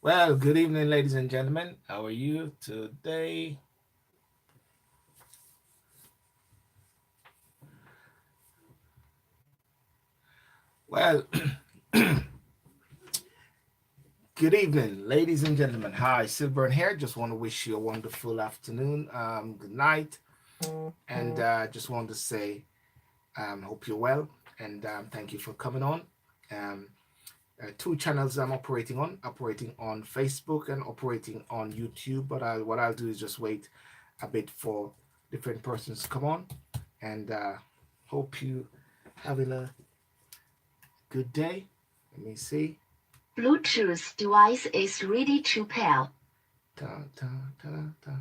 Well, good evening, ladies and gentlemen. How are you today? Well, good evening, ladies and gentlemen. Hi, SYLBOURNE here. Just want to wish you a wonderful afternoon, good night, and just want to say, hope you're well, and thank you for coming on. Um, Two channels I'm operating on Facebook and operating on YouTube. But what I'll do is just wait a bit for different persons to come on, and hope you having a good day. Let me see. Bluetooth device is ready to pair. Ta, ta, ta, ta.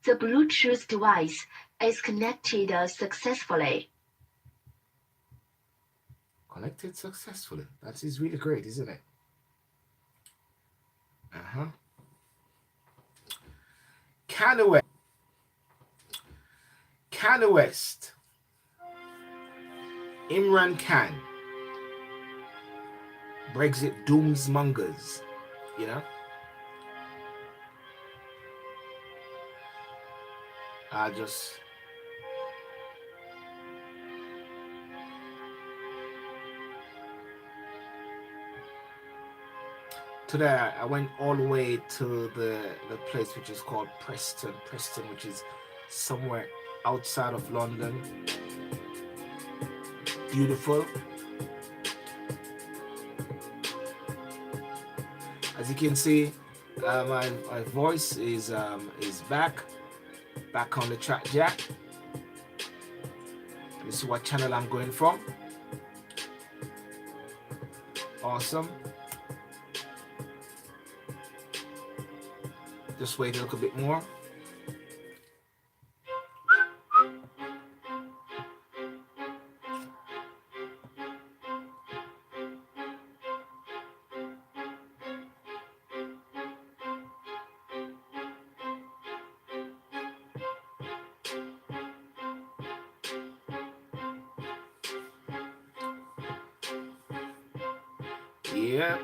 The Bluetooth device is connected successfully. Connected successfully. That is really great, isn't it? Uh-huh. Kanye West. Kanye West. Imran Khan. Brexit doomsmongers. You know? I just today I went all the way to the place which is called Preston, which is somewhere outside of London. Beautiful. As you can see, my voice is back on the track jack. This is what channel I'm going from. Awesome. Just wait a little bit more. Yeah.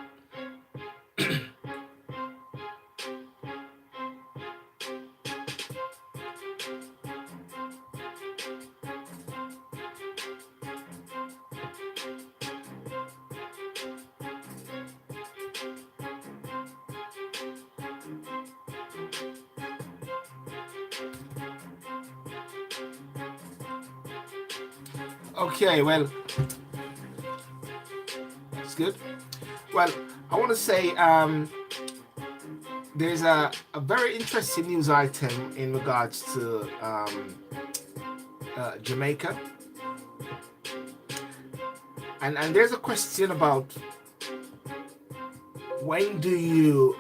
Okay, well, that's good. Well, I want to say there's a very interesting news item in regards to Jamaica. And there's a question about when do you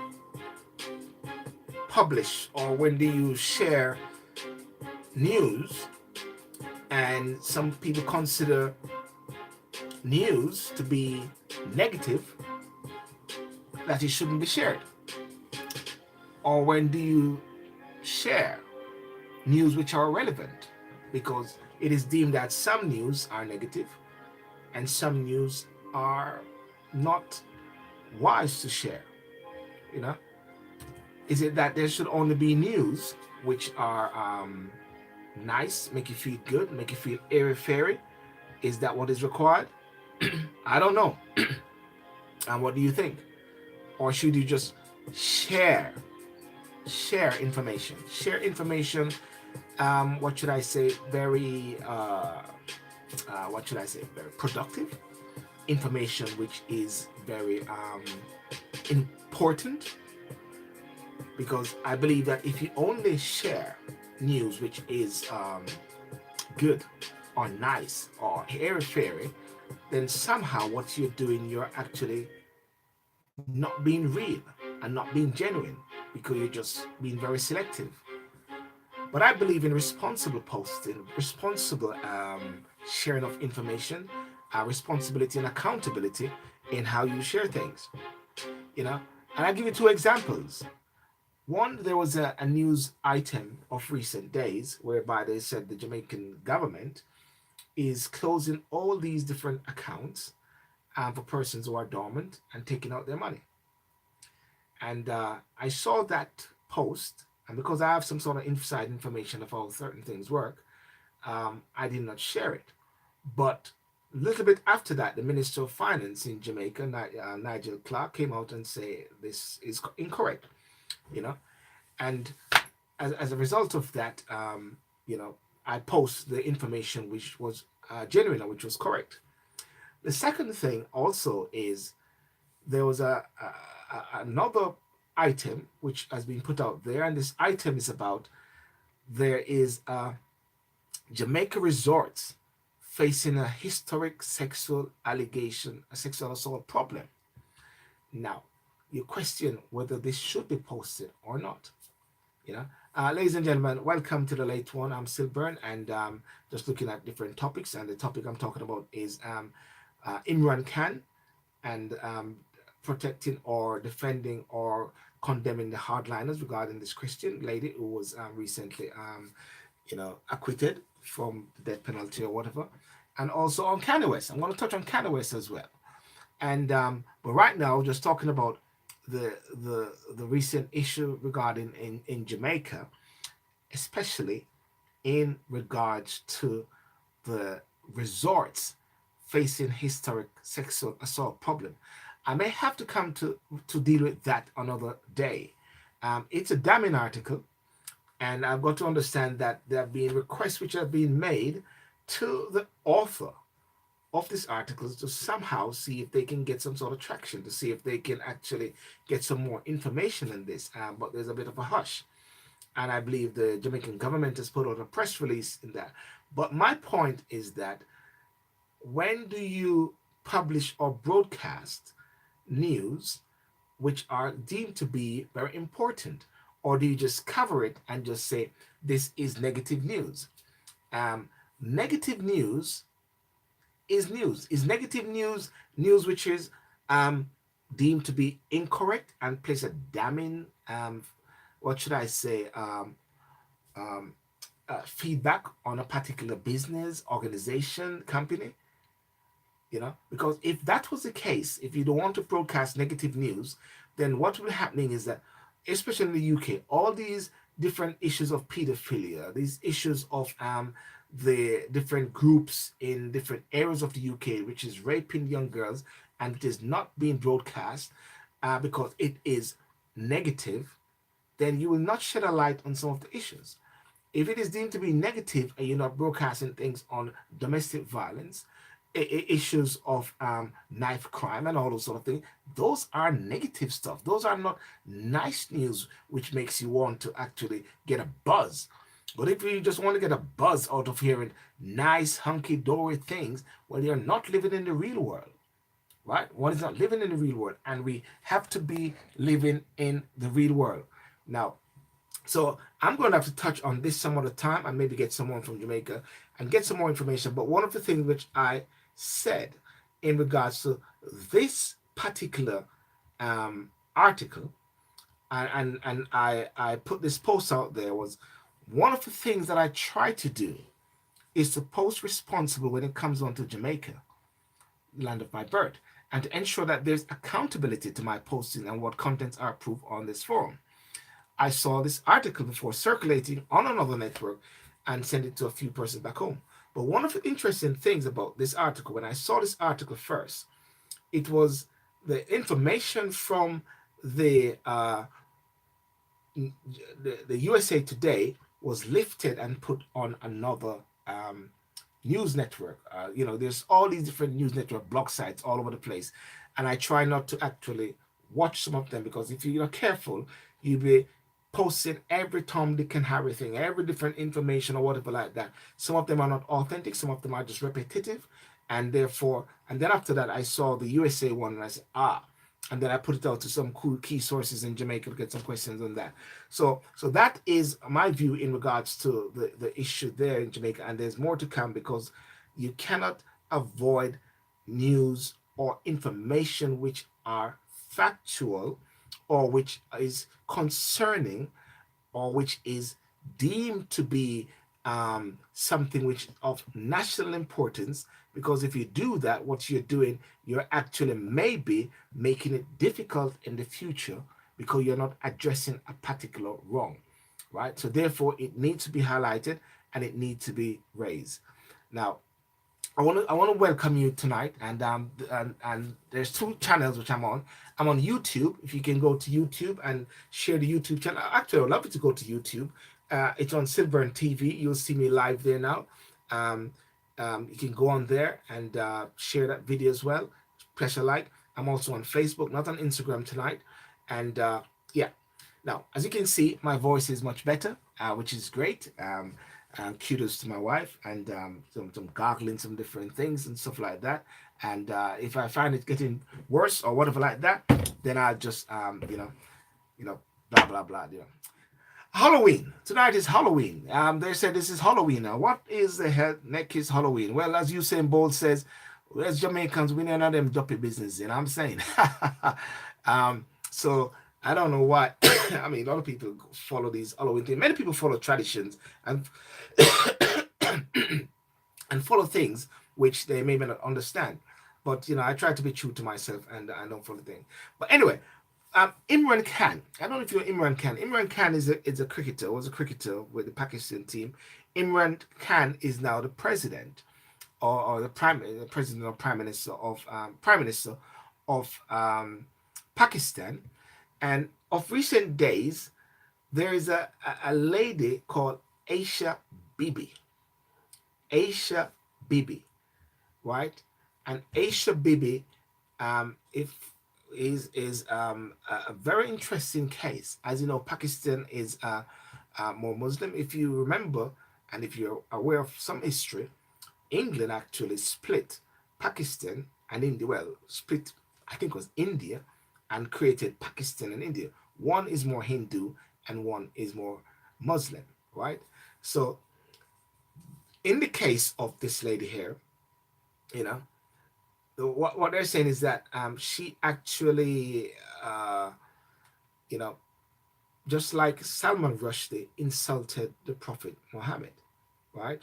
publish or when do you share news, and some people consider news to be negative, that it shouldn't be shared, or when do you share news which are relevant, because it is deemed that some news are negative and some news are not wise to share. You know, is it that there should only be news which are nice, make you feel good, make you feel airy fairy? Is that what is required? I don't know. And what do you think? Or should you just share information? Share information. What should I say? Very what should I say? Very productive information, which is very important. Because I believe that if you only share news which is good or nice or airy fairy, then somehow what you're doing, you're actually not being real and not being genuine, because you're just being very selective. But I believe in responsible posting, responsible sharing of information, responsibility and accountability in how you share things. You know, and I'll give you two examples. One, there was a news item of recent days whereby they said the Jamaican government is closing all these different accounts for persons who are dormant and taking out their money. And I saw that post, and because I have some sort of inside information of how certain things work, I did not share it. But a little bit after that, the Minister of Finance in Jamaica, Nigel Clark, came out and said this is incorrect, you know. And as a result of that, I post the information which was genuine, which was correct. The second thing also is there was another item which has been put out there, and this item is about there is Jamaica resorts facing a historic sexual allegation, a sexual assault problem. Now, you question whether this should be posted or not. You know, ladies and gentlemen, welcome to the late one. I'm SYLBOURNE, and just looking at different topics. And the topic I'm talking about is Imran Khan and protecting or defending or condemning the hardliners regarding this Christian lady who was recently, acquitted from the death penalty or whatever, and also on Kanye West. I'm going to touch on Kanye West as well. And but right now, just talking about the recent issue regarding in Jamaica, especially in regards to the resorts facing historic sexual assault problem. I may have to come to deal with that another day. It's a damning article, and I've got to understand that there have been requests which have been made to the author of this article to somehow see if they can get some sort of traction, to see if they can actually get some more information in this. But there's a bit of a hush. And I believe the Jamaican government has put out a press release in that. But my point is that when do you publish or broadcast news which are deemed to be very important? Or do you just cover it and just say, this is negative news? Negative news is news. Is negative news news which is deemed to be incorrect and place a damning, what should I say, feedback on a particular business, organization, company? Because if that was the case, if you don't want to broadcast negative news, then what will be happening is that, especially in the UK, all these different issues of pedophilia, these issues of the different groups in different areas of the UK, which is raping young girls, and it is not being broadcast because it is negative, then you will not shed a light on some of the issues. If it is deemed to be negative and you're not broadcasting things on domestic violence, issues of knife crime and all those sort of things, those are negative stuff. Those are not nice news which makes you want to actually get a buzz. But if you just want to get a buzz out of hearing nice hunky-dory things, well, you're not living in the real world, right? One is not living in the real world, and we have to be living in the real world. Now, so I'm going to have to touch on this some other time and maybe get someone from Jamaica and get some more information. But one of the things which I said in regards to this particular article, and I put this post out there, was one of the things that I try to do is to post responsible when it comes on to Jamaica, land of my birth, and to ensure that there's accountability to my posting and what contents are approved on this forum. I saw this article before circulating on another network and sent it to a few persons back home. But one of the interesting things about this article, when I saw this article first, it was the information from the USA Today was lifted and put on another news network. There's all these different news network blog sites all over the place, and I try not to actually watch some of them, because if you're not careful, you'll be posting every Tom, Dick, and Harry thing, every different information or whatever like that. Some of them are not authentic, some of them are just repetitive, and therefore, and then after that, I saw the USA one, and I said, and then I put it out to some cool key sources in Jamaica to get some questions on that. So that is my view in regards to the issue there in Jamaica, and there's more to come, because you cannot avoid news or information which are factual, or which is concerning, or which is deemed to be something which of national importance. Because if you do that, what you're doing, you're actually maybe making it difficult in the future, because you're not addressing a particular wrong, right? So therefore, it needs to be highlighted and it needs to be raised. Now, I want to welcome you tonight, and there's two channels which I'm on. I'm on YouTube. If you can go to YouTube and share the YouTube channel, actually, I'd love you to go to YouTube. It's on SYLBOURNE TV. You'll see me live there now. Um, you can go on there and share that video as well. Press a like. I'm also on Facebook, not on Instagram tonight. And yeah, now as you can see, my voice is much better, which is great. Kudos to my wife, and some gargling, some different things and stuff like that. And if I find it getting worse or whatever like that, then I'll just blah blah blah. Halloween tonight is Halloween. They said this is Halloween now. What is the heck is Halloween? Well, as Usain Bolt says, as Jamaicans, we know them dopey business. You know what I'm saying? So I don't know why. I mean, a lot of people follow these Halloween things. Many people follow traditions and and follow things which they may not understand. But I try to be true to myself, and I don't follow things. But anyway, Imran Khan. I don't know if you know Imran Khan. Imran Khan is a cricketer. Was a cricketer with the Pakistan team. Imran Khan is now the president, or the president or prime minister of Pakistan. And of recent days, there is a lady called Aisha Bibi. Aisha Bibi, right? And Aisha Bibi, is a very interesting case. As you know, Pakistan is more Muslim. If you remember, and if you're aware of some history, England actually split Pakistan and India. Well, split, I think it was India, and created Pakistan and India. One is more Hindu and one is more Muslim, right? So in the case of this lady here, what they're saying is that she actually, just like Salman Rushdie insulted the Prophet Muhammad, right?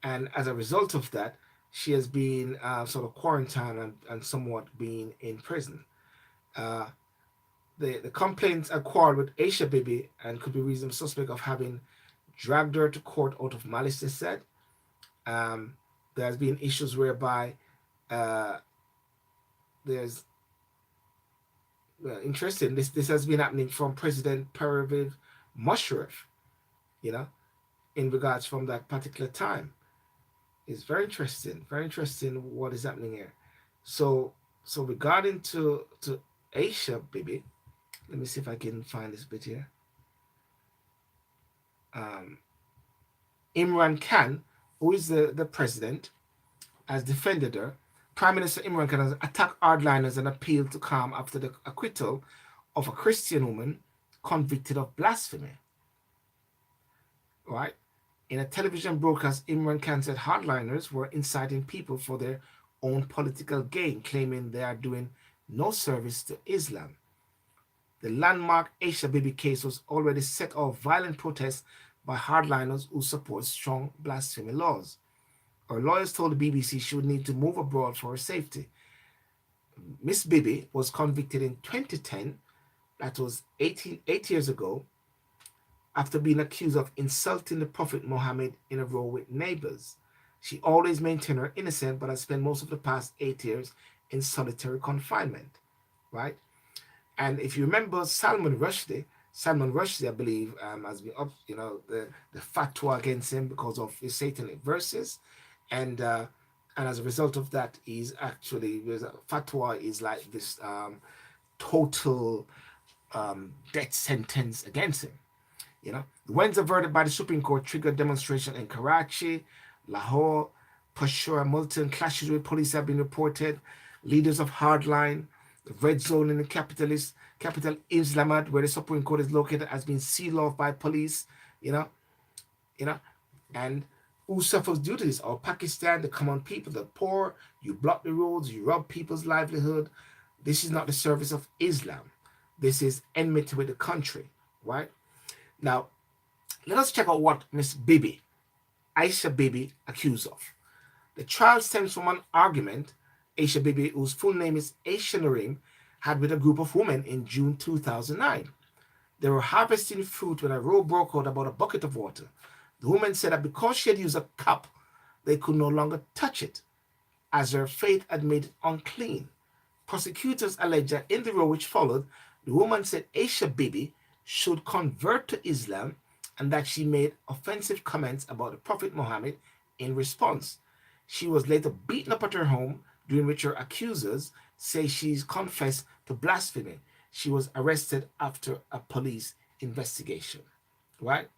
And as a result of that, she has been sort of quarantined and somewhat been in prison. The complaints are quarreled with Aisha Bibi and could be reasonable suspect of having dragged her to court out of malice, they said. There has been issues whereby there's interesting. This has been happening from President Pervez Musharraf, in regards from that particular time. It's very interesting what is happening here. So regarding to Aisha Bibi, let me see if I can find this bit here. Imran Khan, who is the president, has defended her. Prime Minister Imran Khan has attacked hardliners and appealed to calm after the acquittal of a Christian woman convicted of blasphemy. Right? In a television broadcast, Imran Khan said hardliners were inciting people for their own political gain, claiming they are doing no service to Islam. The landmark Aisha Bibi case was already set off violent protests by hardliners who support strong blasphemy laws. Her lawyers told the BBC she would need to move abroad for her safety. Miss Bibi was convicted in 2010, that was 8 years ago, after being accused of insulting the Prophet Muhammad in a row with neighbors. She always maintained her innocence, but has spent most of the past 8 years in solitary confinement, right? And if you remember Salman Rushdie, I believe, has been up, the fatwa against him because of his satanic verses. And as a result of that, he's actually, fatwa is like this total death sentence against him. The Wednesday verdict by the Supreme Court triggered demonstration in Karachi, Lahore, Peshawar, Multan. Clashes with police have been reported. Leaders of hardline, the red zone in the capital Islamabad, where the Supreme Court is located, has been sealed off by police. And who suffers due to this? Or Pakistan, the common people, the poor. You block the roads, you rob people's livelihood. This is not the service of Islam. This is enmity with the country, right? Now, let us check out what Miss Bibi, Aisha Bibi, accused of. The trial stems from an argument. Aisha Bibi, whose full name is Aisha Nareem, had with a group of women in June 2009. They were harvesting fruit when a row broke out about a bucket of water. The woman said that because she had used a cup, they could no longer touch it, as her faith had made it unclean. Prosecutors alleged that in the row which followed, the woman said Aisha Bibi should convert to Islam and that she made offensive comments about the Prophet Muhammad in response. She was later beaten up at her home, during which her accusers say she's confessed to blasphemy. She was arrested after a police investigation. Right?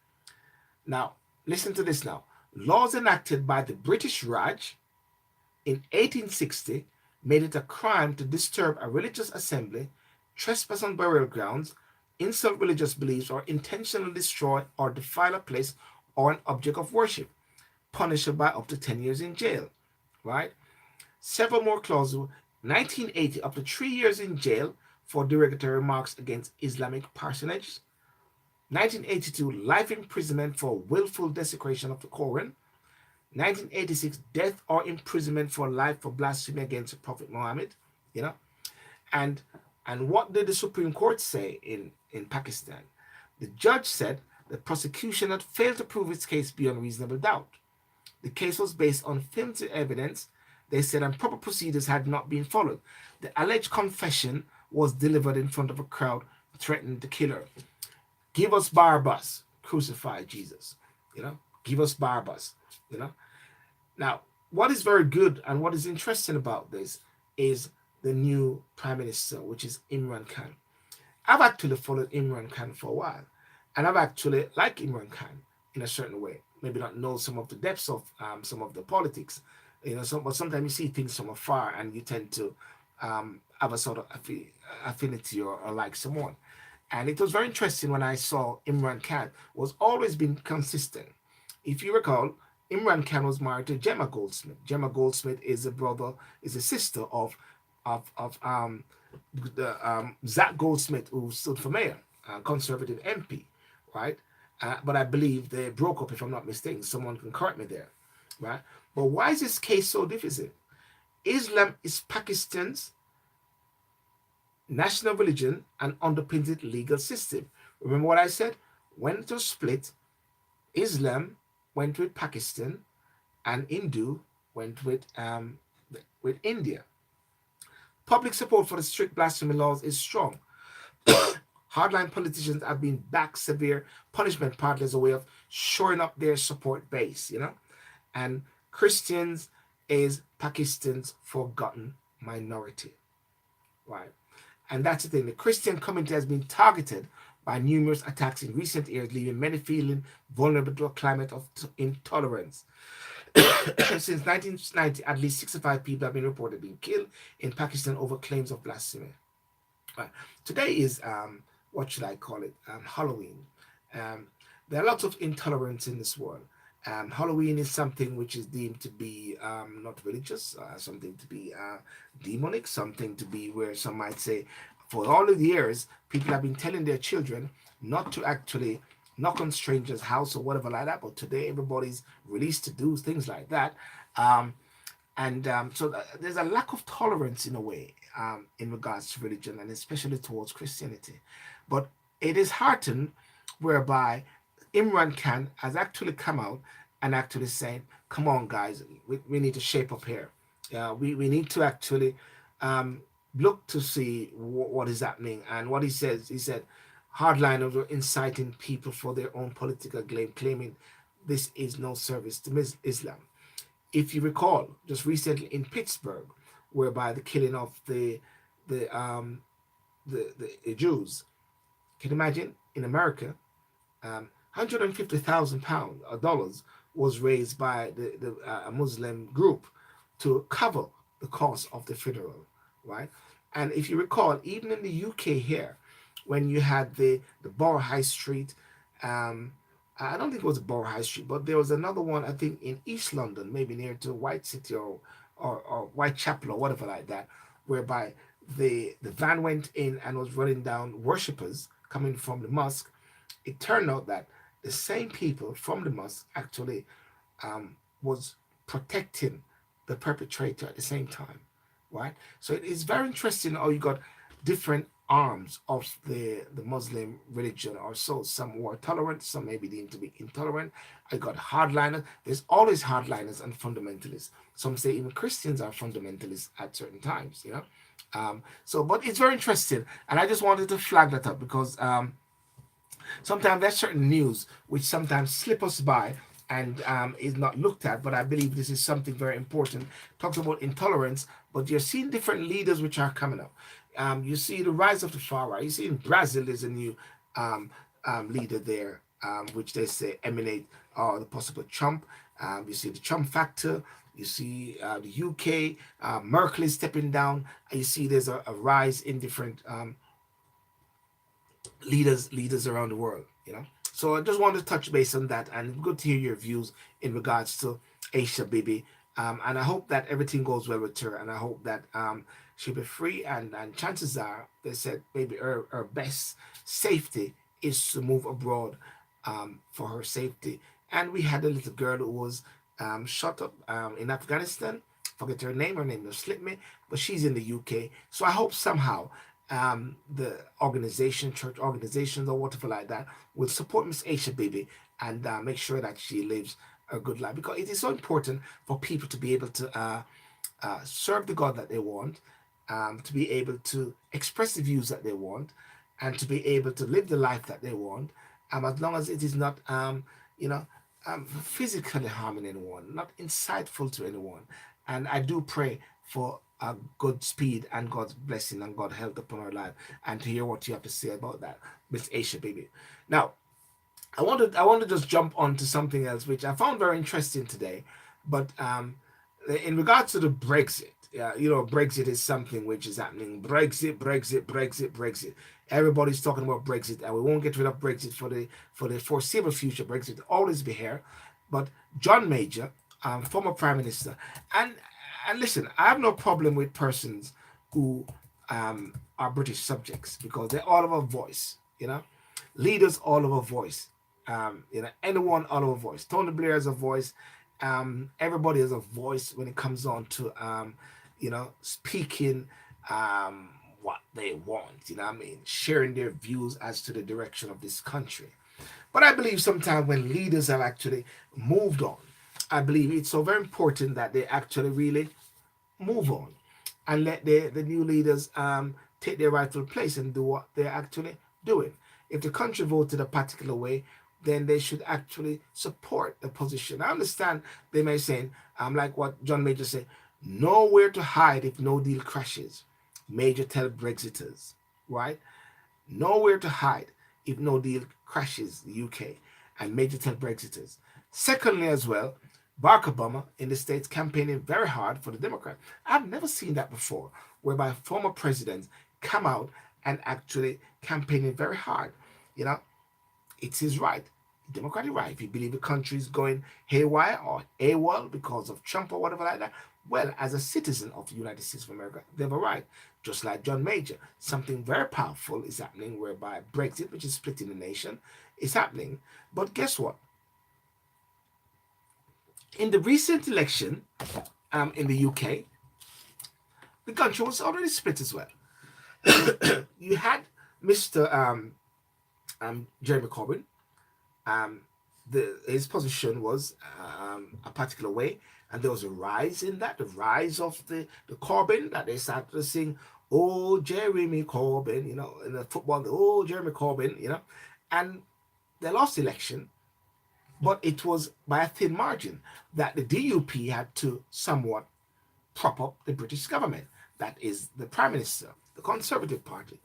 Now, listen to this now. Laws enacted by the British Raj in 1860 made it a crime to disturb a religious assembly, trespass on burial grounds, insult religious beliefs, or intentionally destroy or defile a place or an object of worship, punishable by up to 10 years in jail. Right? Several more clauses. 1980, up to 3 years in jail for derogatory remarks against Islamic personages. 1982, life imprisonment for willful desecration of the Quran. 1986, death or imprisonment for life for blasphemy against the Prophet Muhammad. You know, and and what did the Supreme Court say in Pakistan? The judge said the prosecution had failed to prove its case beyond reasonable doubt. The case was based on flimsy evidence. They said and proper procedures had not been followed. The alleged confession was delivered in front of a crowd threatening to kill her. Give us Barabbas, crucify Jesus. Give us Barabbas. You know. Now, what is very good and what is interesting about this is the new prime minister, which is Imran Khan. I've actually followed Imran Khan for a while, and I've actually liked Imran Khan in a certain way. Maybe not know some of the depths of some of the politics, but sometimes you see things from afar and you tend to have a sort of affinity or like someone. And it was very interesting when I saw Imran Khan was always been consistent. If you recall, Imran Khan was married to Gemma Goldsmith. Gemma Goldsmith is a sister of Zach Goldsmith, who stood for mayor, conservative MP, right? But I believe they broke up, if I'm not mistaken. Someone can correct me there, right? But why is this case so difficult? Islam is Pakistan's national religion and underpins its legal system. Remember what I said? When it was split, Islam went with Pakistan and Hindu went with India. Public support for the strict blasphemy laws is strong. Hardline politicians have been back severe punishment partly as a way of shoring up their support base, And Christians is Pakistan's forgotten minority, right? And that's the thing. The Christian community has been targeted by numerous attacks in recent years, leaving many feeling vulnerable to a climate of intolerance. Since 1990, at least 65 people have been reported being killed in Pakistan over claims of blasphemy. Today is, what should I call it, Halloween. There are lots of intolerance in this world. Halloween is something which is deemed to be not religious, something to be demonic, something to be where some might say, for all of the years, people have been telling their children not to actually knock on strangers' house or whatever like that. But today, everybody's released to do things like that. So there's a lack of tolerance in a way in regards to religion and especially towards Christianity. But it is heartened whereby Imran Khan has actually come out and actually saying, come on, guys, we need to shape up here. We need to actually look to see what is happening. And what he said, hardliners were inciting people for their own political gain, claiming this is no service to Islam. If you recall, just recently in Pittsburgh, whereby the killing of the Jews, can you imagine in America, $150,000 was raised by a Muslim group to cover the cost of the funeral, right? And if you recall, even in the UK here, when you had the Borough High Street, I don't think it was Borough High Street, but there was another one, I think, in East London, maybe near to White City or Whitechapel or whatever like that, whereby the van went in and was running down worshippers coming from the mosque. It turned out that the same people from the mosque actually was protecting the perpetrator at the same time, right? So it is very interesting how you got different arms of the Muslim religion or so. Some were tolerant, some may be deemed to be intolerant. I got hardliners. There's always hardliners and fundamentalists. Some say even Christians are fundamentalists at certain times, you know. But it's very interesting, and I just wanted to flag that up because sometimes there's certain news which sometimes slip us by and is not looked at, but I believe this is something very important. Talks about intolerance, but you're seeing different leaders which are coming up. You see the rise of the far right. You see in Brazil there's a new leader there, which they say emanate the possible Trump. You see the Trump factor. You see the UK, Merkel is stepping down. You see there's a rise in different leaders around the world, you know. So I just wanted to touch base on that, and good to hear your views in regards to Aisha Bibi. And I hope that everything goes well with her, and I hope that she'll be free. And chances are, they said maybe her best safety is to move abroad for her safety. And we had a little girl who was shot up in Afghanistan. Forget her name. Her name will slip me, but she's in the UK. So I hope somehow the organization, church organizations, or whatever like that, will support Miss Aisha Bibi and make sure that she lives a good life, because it is so important for people to be able to serve the God that they want, to be able to express the views that they want, and to be able to live the life that they want, as long as it is not, you know, physically harming anyone, not insightful to anyone. And I do pray for good speed and God's blessing and God health upon our life, and to hear what you have to say about that, Miss Aisha Bibi. Now, I want to just jump on to something else which I found very interesting today, but in regards to the Brexit. You know, Brexit is something which is happening. Brexit, Brexit, Brexit, Brexit. Everybody's talking about Brexit, and we won't get rid of Brexit for the foreseeable future. Brexit will always be here. But John Major, former Prime Minister, and listen, I have no problem with persons who are British subjects, because they all have a voice. You know, leaders all have a voice. You know, anyone all have a voice. Tony Blair has a voice. Everybody has a voice when it comes on to you know, speaking what they want, you know what I mean, sharing their views as to the direction of this country. But I believe sometimes when leaders have actually moved on, I believe it's so very important that they actually really move on and let the new leaders take their rightful place and do what they're actually doing. If the country voted a particular way, then they should actually support the position. I understand they may say, like what John Major said, nowhere to hide if no deal crashes. Major tell Brexiters, right? Nowhere to hide if no deal crashes the UK, and Major tell Brexiters. Secondly, as well, Barack Obama in the States campaigning very hard for the Democrat. I've never seen that before, whereby former presidents come out and actually campaigning very hard. You know, it's his right, democratic right. If you believe the country is going haywire or AWOL because of Trump or whatever like that, well, as a citizen of the United States of America, they have a right. Just like John Major, something very powerful is happening, whereby Brexit, which is splitting the nation, is happening. But guess what? In the recent election in the UK, the country was already split as well. You had Mr. Jeremy Corbyn. His position was a particular way, and there was a rise in that, the rise of the Corbyn, that they started to sing, "Oh Jeremy Corbyn," you know, in the football, "Oh Jeremy Corbyn," you know, and they lost the election, but it was by a thin margin that the DUP had to somewhat prop up the British government, that is the Prime Minister, the Conservative Party.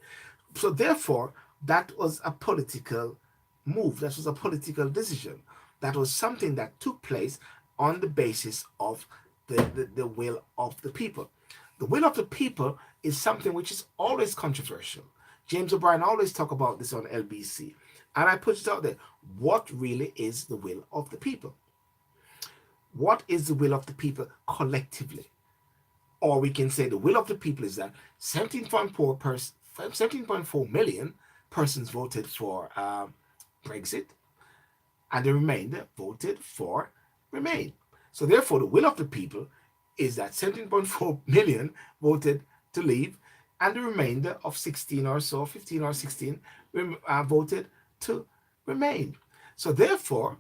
So therefore, that was a political move. That was a political decision. That was something that took place on the basis of the will of the people. The will of the people is something which is always controversial. James O'Brien always talk about this on LBC. And I put it out there. What really is the will of the people? What is the will of the people collectively? Or we can say the will of the people is that 17.4 million persons voted for Brexit, and the remainder voted for Remain. So therefore, the will of the people is that 17.4 million voted to leave, and the remainder of 16 or so, 15 or 16, voted to remain. So therefore,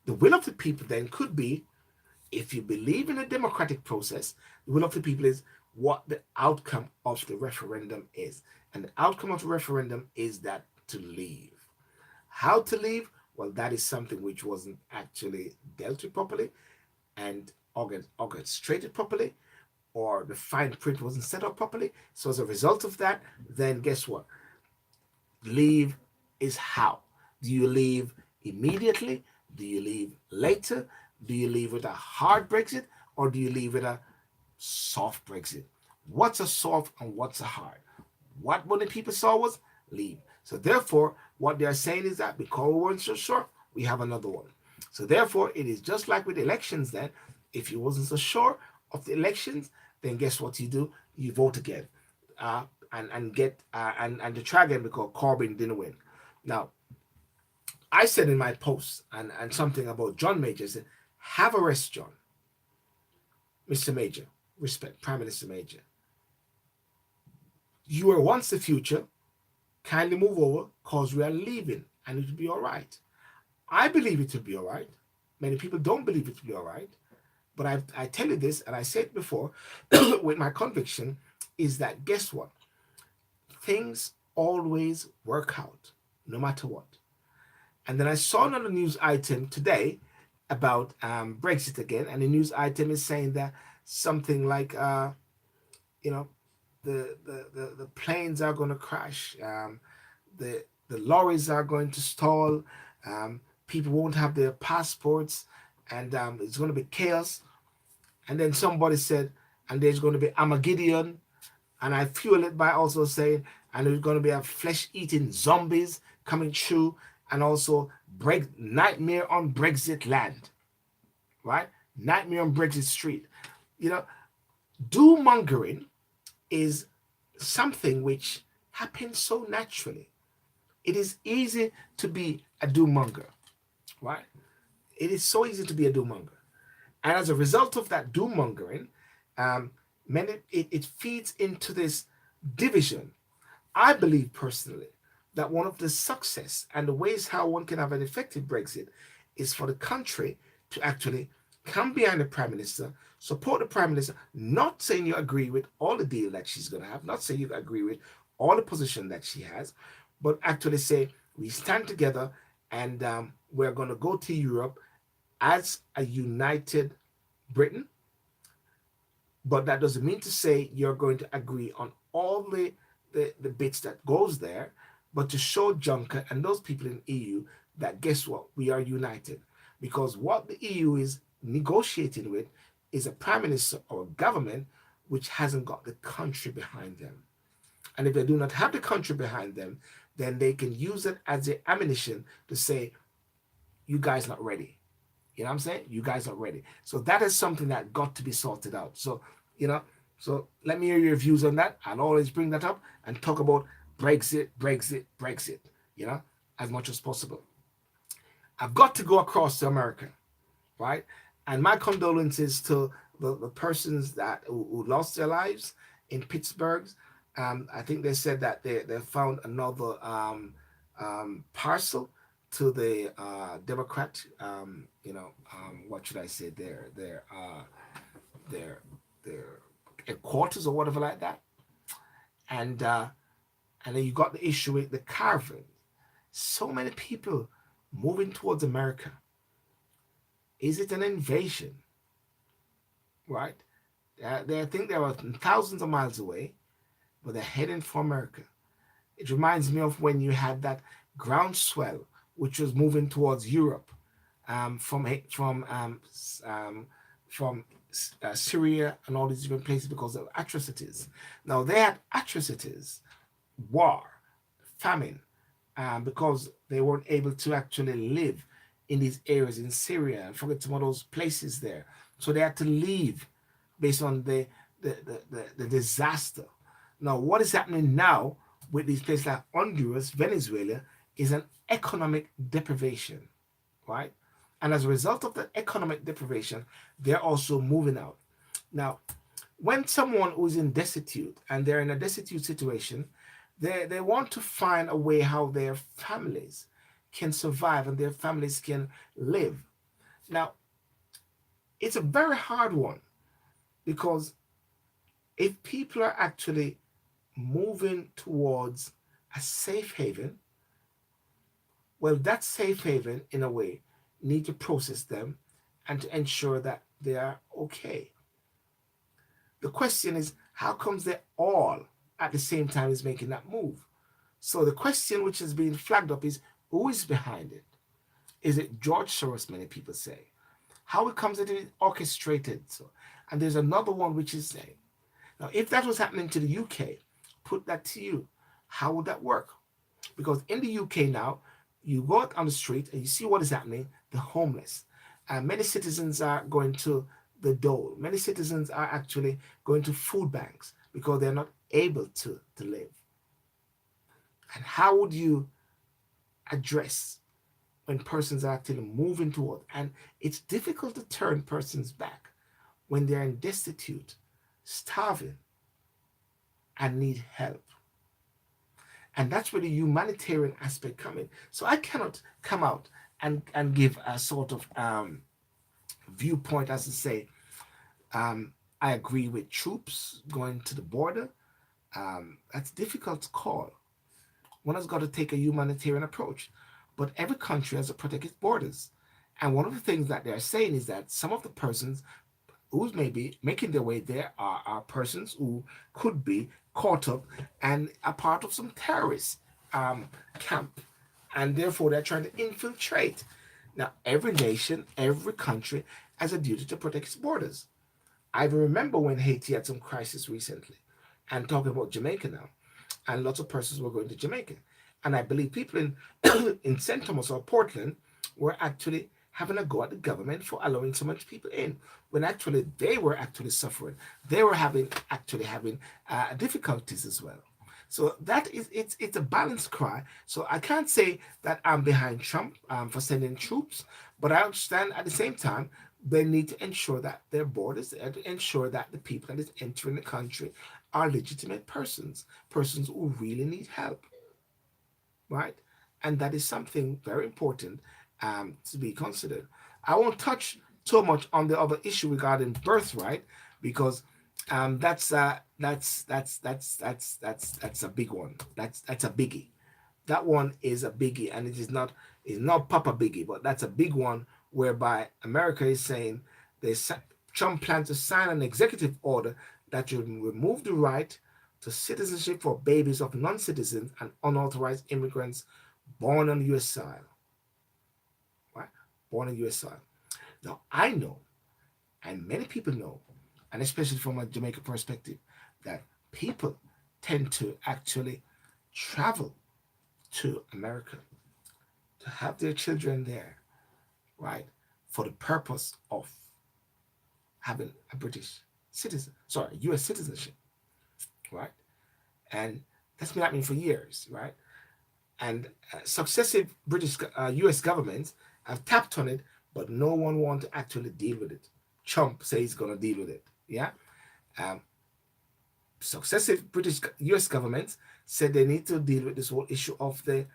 the will of the people then could be, if you believe in the democratic process, the will of the people is what the outcome of the referendum is. And the outcome of the referendum is that to leave. How to leave? Well, that is something which wasn't actually dealt with properly and orchestrated properly, or the fine print wasn't set up properly. So as a result of that, then guess what? Leave is how. Do you leave immediately? Do you leave later? Do you leave with a hard Brexit, or do you leave with a soft Brexit? What's a soft and what's a hard? What many people saw was leave. So therefore, what they are saying is that because we weren't so sure, we have another one. So therefore, it is just like with elections then. If you wasn't so sure of the elections, then guess what you do? You vote again. And get and to try again because Corbyn didn't win. Now, I said in my post and something about John Major, I said, have a rest, John. Mr. Major, respect, Prime Minister Major. You were once the future. Kindly move over because we are leaving and it will be all right. I believe it will be all right. Many people don't believe it will be all right. But I tell you this, and I said it before, with my conviction, is that guess what? Things always work out, no matter what. And then I saw another news item today about Brexit again, and the news item is saying that something like, you know, the planes are going to crash, the lorries are going to stall, people won't have their passports, and it's going to be chaos. And then somebody said, and there's going to be Armageddon, and I fuel it by also saying, and there's going to be a flesh-eating zombies coming through, and also nightmare on Brexit land, right? Nightmare on Brexit street. You know, doom mongering is something which happens so naturally. It is easy to be a doom monger, right? It is so easy to be a doom monger. And as a result of that doom mongering, it feeds into this division. I believe personally that one of the success and the ways how one can have an effective Brexit is for the country to actually come behind the Prime Minister, support the Prime Minister, not saying you agree with all the deal that she's going to have, not saying you agree with all the position that she has, but actually say we stand together and we're going to go to Europe as a united Britain. But that doesn't mean to say you're going to agree on all the bits that goes there, but to show Juncker and those people in EU that guess what? We are united. Because what the EU is negotiating with is a prime minister or a government which hasn't got the country behind them. And if they do not have the country behind them, then they can use it as their ammunition to say, you guys not ready. You know what I'm saying? You guys are ready. So that is something that got to be sorted out. So, so let me hear your views on that. I'll always bring that up and talk about Brexit, as much as possible. I've got to go across to America, right? And my condolences to the persons who lost their lives in Pittsburgh. I think they said that they found another parcel to the Democrat, what should I say, their headquarters or whatever like that, and then you got the issue with the caravan. So many people moving towards America. Is it an invasion? Right? They think they are thousands of miles away, but they're heading for America. It reminds me of when you had that groundswell which was moving towards Europe, from Syria and all these different places because of atrocities. Now they had atrocities, war, famine, because they weren't able to actually live in these areas in Syria and forget some of those places there. So they had to leave based on the disaster. Now, what is happening now with these places like Honduras, Venezuela, is an economic deprivation, right? And as a result of the economic deprivation, they're also moving out. Now, when someone who's in destitute and they're in a destitute situation, they want to find a way how their families can survive and their families can live. Now, it's a very hard one because if people are actually moving towards a safe haven, well, that safe haven, in a way, need to process them and to ensure that they are okay. The question is, how comes they all at the same time is making that move? So the question which is being flagged up is, who is behind it? Is it George Soros? Many people say. How it comes that it is orchestrated. So, and there's another one which is saying, now if that was happening to the UK, put that to you. How would that work? Because in the UK now, you go out on the street and you see what is happening, the homeless. Many citizens are going to the dole. Many citizens are actually going to food banks because they're not able to live. And how would you address when persons are actually moving toward? And it's difficult to turn persons back when they're in destitute, starving, and need help. And that's where the humanitarian aspect come in. So I cannot come out and give a sort of viewpoint as to say, I agree with troops going to the border. That's difficult to call. One has got to take a humanitarian approach. But every country has to protect its borders. And one of the things that they're saying is that some of the persons who may be making their way there are persons who could be caught up and a part of some terrorist camp. And therefore, they're trying to infiltrate. Now, every nation, every country has a duty to protect its borders. I remember when Haiti had some crisis recently, and talking about Jamaica now, and lots of persons were going to Jamaica. And I believe people in in St. Thomas or Portland were actually having a go at the government for allowing so much people in, when actually they were actually suffering. They were having difficulties as well. So that is it's a balanced cry. So I can't say that I'm behind Trump for sending troops, but I understand at the same time they need to ensure that their borders, ensure that the people that is entering the country are legitimate persons, persons who really need help, right? And that is something very important to be considered. I won't touch too much on the other issue regarding birthright because that's a big one. That's a biggie. That one is a biggie, and it is not Papa Biggie, but that's a big one whereby America is saying they Trump plans to sign an executive order that will remove the right to citizenship for babies of non-citizens and unauthorized immigrants born on U.S. soil. Right? Born on U.S. soil. Now I know, and many people know, and especially from a Jamaican perspective, that people tend to actually travel to America to have their children there, right, for the purpose of having a British citizen, sorry, U.S. citizenship, right? And that's been happening for years, right? And successive British, U.S. governments have tapped on it, but no one wants to actually deal with it. Trump says he's going to deal with it, yeah? Um, Successive British U.S. governments said they need to deal with this whole issue of the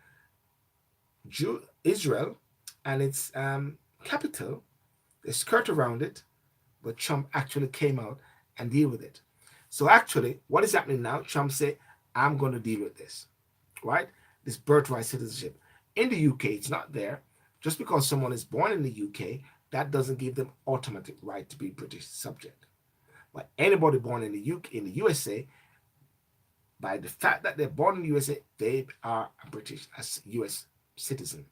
Israel and its capital. They skirt around it, but Trump actually came out and deal with it. So actually, what is happening now? Trump said, "I'm going to deal with this," right? This birthright citizenship. In the UK, it's not there. Just because someone is born in the UK, that doesn't give them automatic right to be British subject. But anybody born in the UK, in the USA, by the fact that they're born in the USA, they are a British, as US citizen,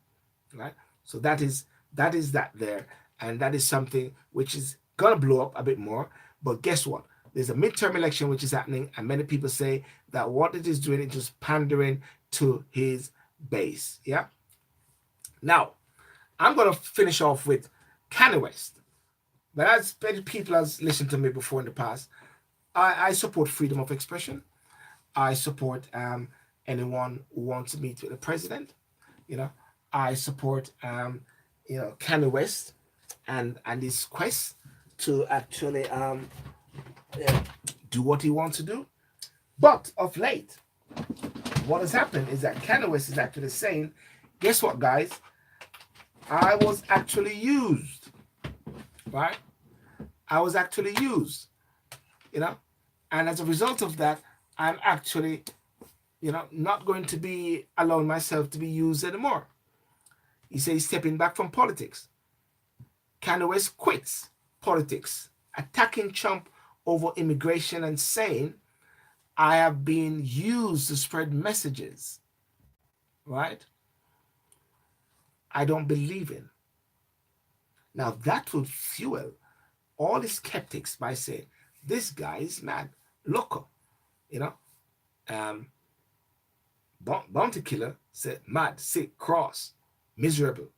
right? So that is that there, and that is something which is gonna blow up a bit more. But guess what? There's a midterm election which is happening, and many people say that what it is doing is just pandering to his base. Yeah. Now, I'm gonna finish off with Kanye West. But as many people has listened to me before in the past, I support freedom of expression. I support anyone who wants to meet with the president. You know, I support Kanye West and his quest to actually do what he wants to do. But of late, what has happened is that Kanye West is actually saying, guess what, guys? I was actually used, right? I was actually used, you know? And as a result of that, I'm actually, not going to be allowing myself to be used anymore. He says he's stepping back from politics. Kanye West quits politics, attacking Trump over immigration and saying, I have been used to spread messages, right? I don't believe in. Now that would fuel all the skeptics by saying, this guy is mad, loco, you know. Um, Bounty Killer said mad, sick, cross, miserable.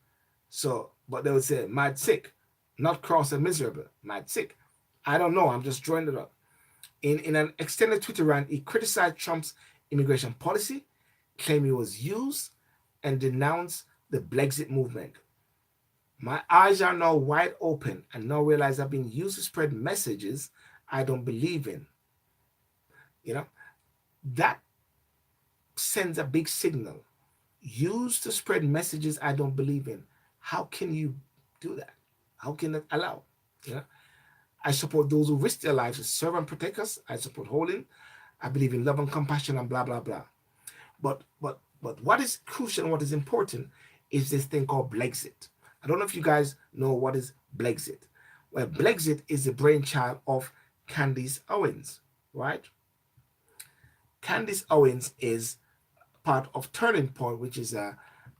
So, but they would say mad, sick, not cross and miserable, mad, sick. I don't know. I'm just drawing it up. In an extended Twitter rant, he criticized Trump's immigration policy, claimed he was used, and denounced the Brexit movement. My eyes are now wide open and now realize I've been used to spread messages I don't believe in. That sends a big signal. Used to spread messages I don't believe in. How can you do that? How can that allow? I support those who risk their lives to serve and protect us. I support holding. I believe in love and compassion and blah, blah, blah. But what is crucial and what is important is this thing called Brexit. I don't know if you guys know what is Brexit. Well, Brexit is the brainchild of Candace Owens, right? Candace Owens is part of Turning Point, which is a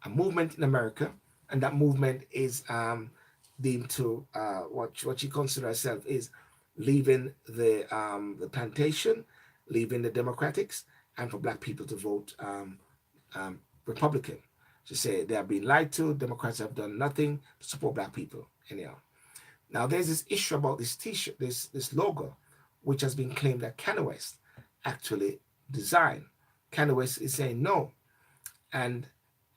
movement in America, and that movement is deemed to what she considers herself is leaving the plantation, leaving the Democrats, and for Black people to vote Republican. She said they have been lied to. Democrats have done nothing to support Black people. Anyhow, now there's this issue about this T-shirt, this logo, which has been claimed that Kanye West actually designed. Kanye West is saying no, and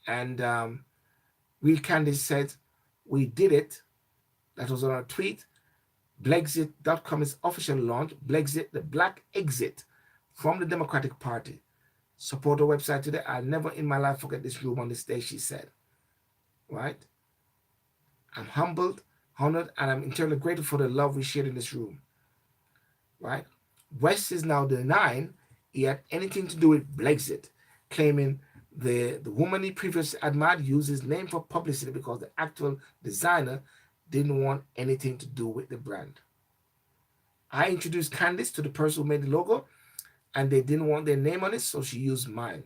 Real Candace said we did it. That was on a tweet. Brexit.com is officially launched. Brexit, the Black exit from the Democratic Party. Support our website today. I'll never in my life forget this room on this day, she said. Right? I'm humbled, honored, and I'm eternally grateful for the love we shared in this room. Right? West is now denying he had anything to do with Brexit, claiming the woman he previously admired used his name for publicity because the actual designer didn't want anything to do with the brand. I introduced Candace to the person who made the logo, and they didn't want their name on it, so she used mine.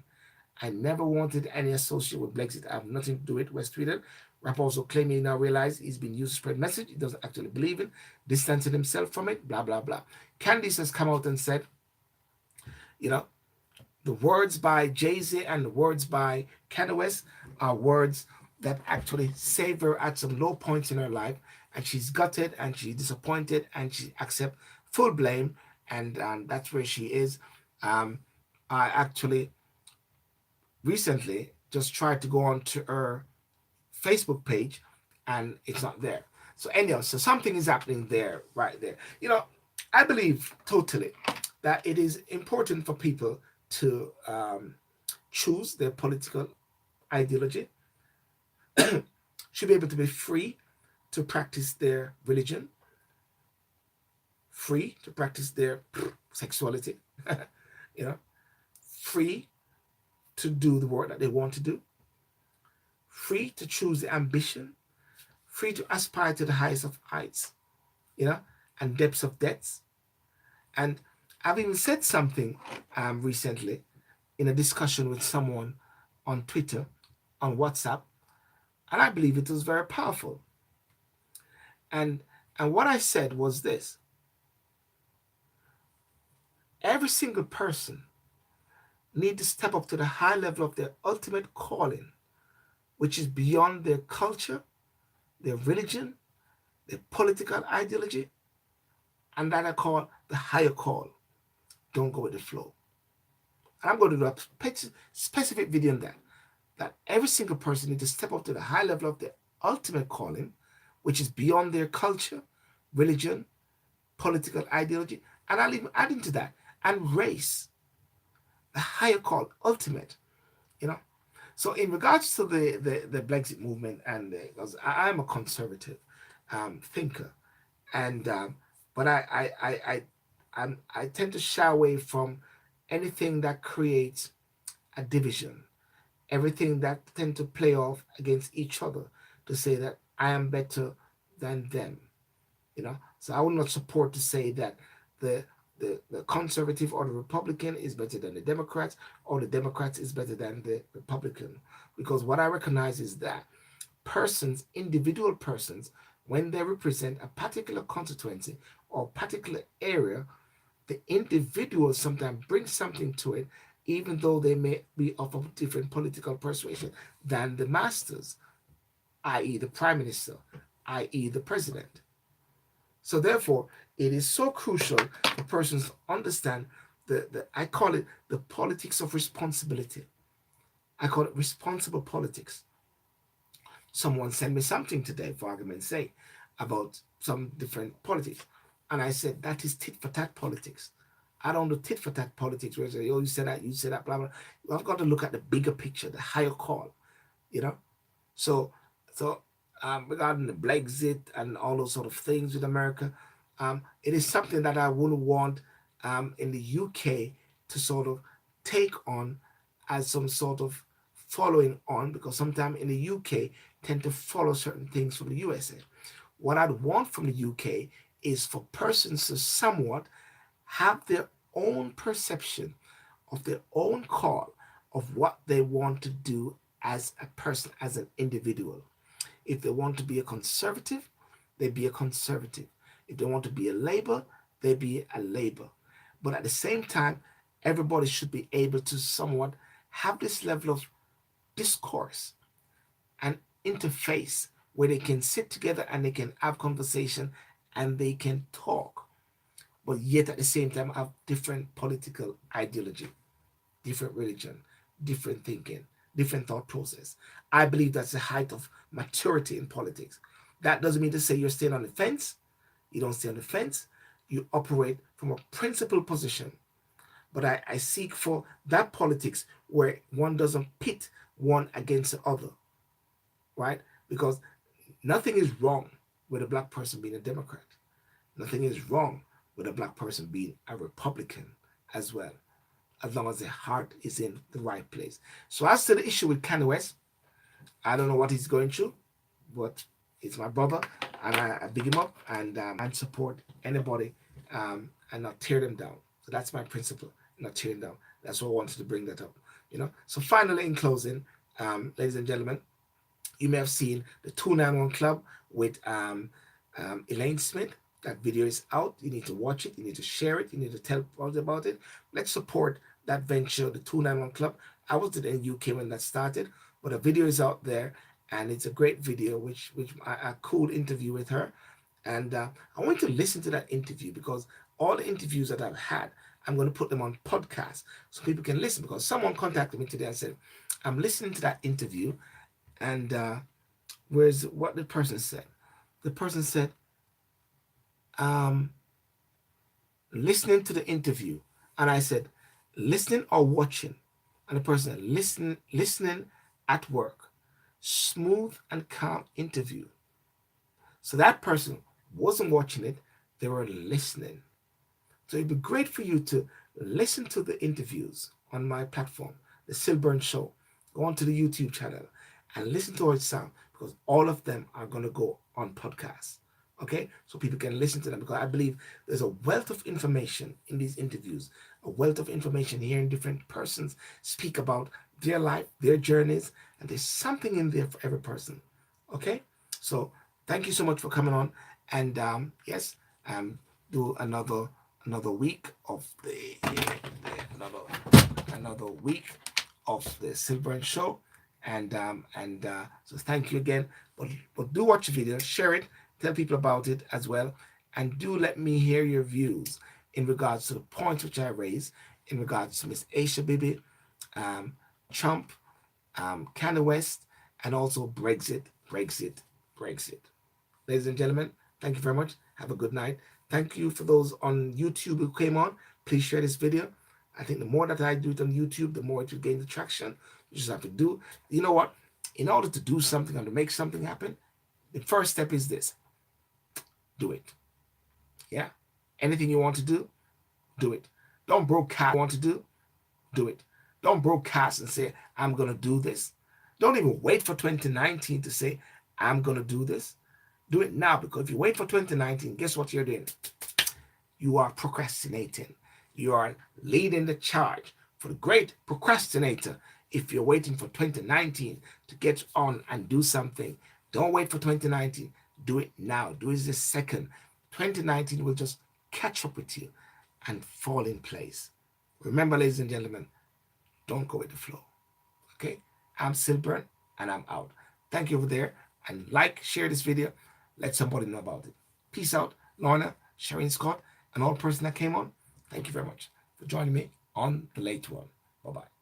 I never wanted any associate with Brexit. I have nothing to do with it, West tweeted. Rapper also claiming he now realized he's been used to spread message he doesn't actually believe in, distancing himself from it, blah, blah, blah. Candace has come out and said, the words by Jay-Z and the words by Kanye West are words that actually saved her at some low points in her life, and she's gutted and she's disappointed and she accepts full blame, and that's where she is. I actually recently just tried to go on to her Facebook page and it's not there. So anyhow, so something is happening there, right there. I believe totally that it is important for people to choose their political ideology, should be able to be free to practice their religion, free to practice their sexuality, free to do the work that they want to do, free to choose the ambition, free to aspire to the highest of heights, and depths of depths. And I've even said something recently in a discussion with someone on Twitter, on WhatsApp, and I believe it was very powerful. And what I said was this: every single person needs to step up to the high level of their ultimate calling, which is beyond their culture, their religion, their political ideology, and that I call the higher call. Don't go with the flow. And I'm going to do a specific video on that every single person needs to step up to the high level of their ultimate calling, which is beyond their culture, religion, political ideology, And I'll even add into that, and race, the higher call, ultimate, you know. So in regards to the Brexit movement, and because I'm a conservative thinker, and but I tend to shy away from anything that creates a division, everything that tend to play off against each other, to say that I am better than them, you know. So I will not support to say that the the conservative or the Republican is better than the Democrats, or the Democrats is better than the Republican, because what I recognize is that persons, individual persons, when they represent a particular constituency or particular area, the individual sometimes brings something to it, even though they may be of a different political persuasion than the masters, i.e., the prime minister, i.e., the president. So therefore, it is so crucial for persons to understand the I call it the politics of responsibility. I call it responsible politics. Someone sent me something today, for argument's sake, about some different politics. And I said, that is tit for tat politics. I don't do tit for tat politics where you say, oh, you said that, blah, blah. I've got to look at the bigger picture, the higher call, you know? So, so regarding the Brexit and all those sort of things with America, it is something that I wouldn't want in the UK to sort of take on as some sort of following on, because sometimes in the UK tend to follow certain things from the USA. What I'd want from the UK is for persons to somewhat have their own perception of their own call of what they want to do as a person, as an individual. If they want to be a conservative, they be a conservative. If they want to be a labor, they be a labor. But at the same time, everybody should be able to somewhat have this level of discourse and interface where they can sit together and they can have conversation and they can talk, but yet at the same time have different political ideology, different religion, different thinking, different thought process. I believe that's the height of maturity in politics. That doesn't mean to say you're staying on the fence. You don't stay on the fence. You operate from a principled position. But I seek for that politics where one doesn't pit one against the other, right? Because nothing is wrong with a black person being a Democrat. Nothing is wrong with a black person being a Republican as well, as long as their heart is in the right place. So as to the issue with Kanye West, I don't know what he's going through, but it's my brother, and I big him up and support anybody and not tear them down. So that's my principle, not tearing down. That's why I wanted to bring that up. You know. So finally, in closing, ladies and gentlemen, you may have seen the 291 Club with Elaine Smith. That video is out. You need to watch it. You need to share it. You need to tell others about it. Let's support that venture, the 291 Club. I was in the UK when that started, but the video is out there, and it's a great video, which a cool interview with her. And I want you to listen to that interview, because all the interviews that I've had, I'm going to put them on podcast so people can listen. Because someone contacted me today and said, I'm listening to that interview, and where's what the person said? The person said, um, listening to the interview. And I said, listening or watching? And the person said, listening at work. Smooth and calm interview. So that person wasn't watching it, they were listening. So it'd be great for you to listen to the interviews on my platform, the SYLBOURNE Show. Go onto the YouTube channel and listen to how it sounds, because all of them are going to go on podcasts. Okay, so people can listen to them, because I believe there's a wealth of information in these interviews, a wealth of information hearing different persons speak about their life, their journeys, and there's something in there for every person. Okay, so thank you so much for coming on, and yes, do another week of another week of the SYLBOURNE Show, and so thank you again. But do watch the video, share it, tell people about it as well, and do let me hear your views in regards to the points which I raised in regards to Miss Aisha Bibi, Trump, Kanye West, and also Brexit. Ladies and gentlemen, thank you very much. Have a good night. Thank you for those on YouTube who came on. Please share this video. I think the more that I do it on YouTube, the more it will gain the traction. You just have to do, you know what? In order to do something and to make something happen, the first step is this. Do it. Yeah? Anything you want to do it. Don't broadcast what you want to do it. Don't broadcast and say, I'm going to do this. Don't even wait for 2019 to say, I'm going to do this. Do it now, because if you wait for 2019, guess what you're doing? You are procrastinating. You are leading the charge. For the great procrastinator, if you're waiting for 2019 to get on and do something, don't wait for 2019. Do it now. Do it this second. 2019 will just catch up with you and fall in place. Remember, ladies and gentlemen, don't go with the flow. Okay? I'm SYLBOURNE, and I'm out. Thank you over there. And share this video. Let somebody know about it. Peace out. Lorna, Shireen Scott, and all person that came on. Thank you very much for joining me on the late one. Bye-bye.